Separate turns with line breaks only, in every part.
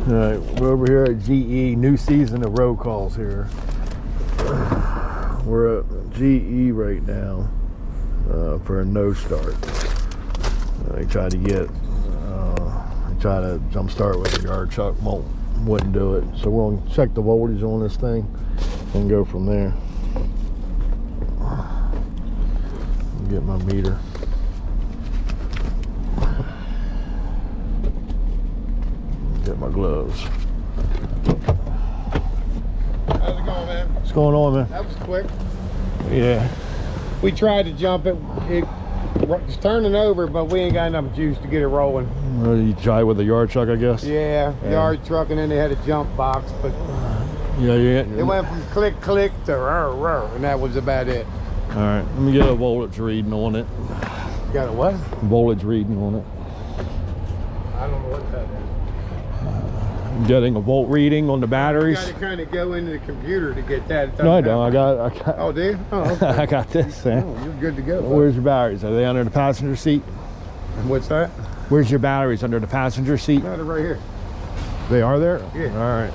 All right, we're over here at GE, new season of road calls here. We're at GE right now for a no start. I tried to jump start with a yard chuck, wouldn't do it. So we're gonna check the voltage on this thing and go from there. Get my meter. Get my gloves.
How's it going, man?
What's going on, man?
That was quick.
Yeah.
We tried to jump it. It's turning over, but we ain't got enough juice to get it rolling.
Well, you try with a yard truck, I guess?
Yeah, yard truck, and then they had a jump box, but
yeah.
It went from click, click to rrr, and that was about it.
All right, let me get a voltage reading on it.
You got a what?
Voltage reading on it.
I don't know what that is.
Getting a volt reading on the batteries.
You got to kind of go into the computer to get that.
No, I don't. I got.
Oh, do you? Oh, okay.
I got this, man.
Oh, you're good to go.
Where's your batteries? Are they under the passenger seat?
What's that?
Where's your batteries? Under the passenger seat?
No, they're right here.
They are there?
Yeah.
All right.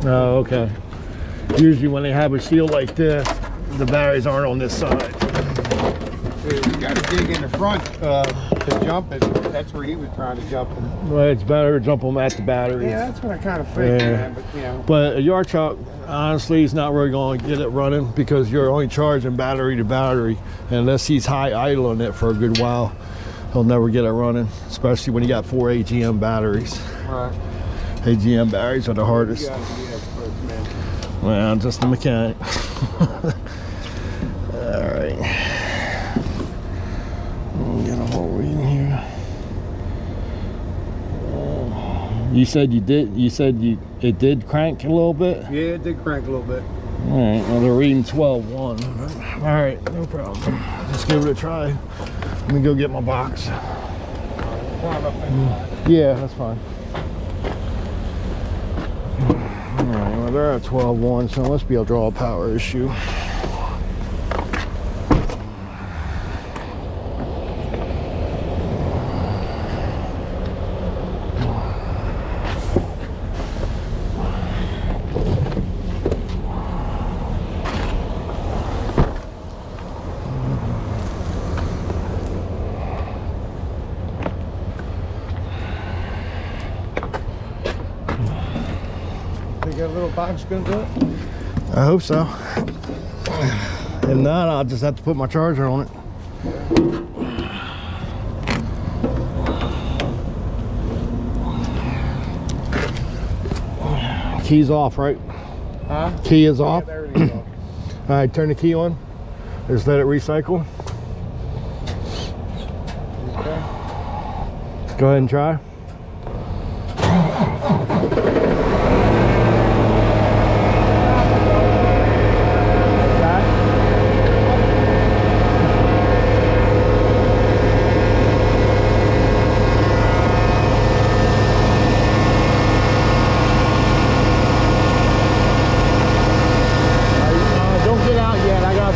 Oh, okay. Usually when they have a shield like this, the batteries aren't on this side.
You got to dig in the front to jump it. That's where he was trying to jump them.
Well, it's better to jump them at the batteries.
Yeah, that's what I kind of figured, man. But you know.
But a yard truck, honestly, is not really going to get it running because you're only charging battery to battery. And unless he's high idling it for a good while, he'll never get it running, especially when you got 4 AGM batteries.
Right.
AGM batteries are the hardest.
You gotta be experts, man.
Well, I'm just a mechanic. All right. Get a whole reading here. You said you did. You said it did crank a little bit.
Yeah, it did crank a little bit.
All right. Well, they're reading 12.1. All right, no problem. Let's give it a try. Let me go get my box. Yeah, that's fine. All right. Well, they're at 12.1, so let's be able to draw a power issue.
Think that little box gonna do it?
I hope so. If not, I'll just have to put my charger on it. Key's off, right?
Huh?
Key is off.
Yeah, there it is.
All right, turn the key on. Just let it recycle.
Okay.
Go ahead and try.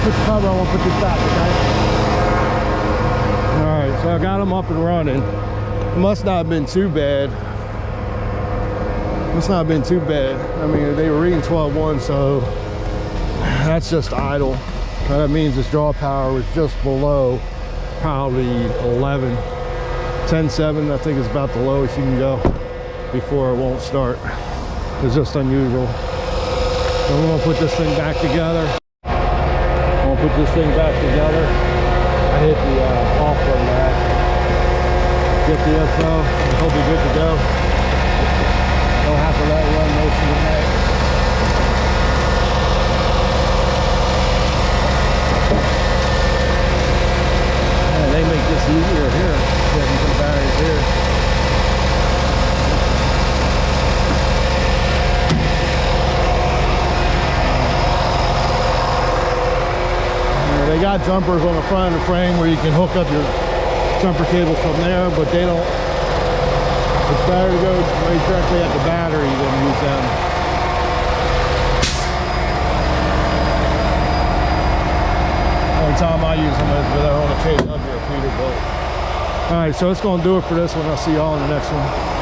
Put the cover on, we'll put this back, okay? Alright, so I got them up and running. It must not have been too bad. Must not have been too bad. I mean, they were reading 12.1, so that's just idle. That means its draw power was just below probably 11. 10.7, I think is about the lowest you can go before it won't start. It's just unusual. So we're gonna put this thing back together. Put this thing back together. I hit the off button back. Get the info, and he'll be good to go. Don't have to let it run most of the night. Man, they make this easier here. Getting some batteries here. They got jumpers on the front of the frame where you can hook up your jumper cables from there, but they don't. It's better to go right directly at the battery than use them. Only time I use them is when they're on a KW or Peterbilt. All right, so it's going to do it for this one. I'll see y'all in the next one.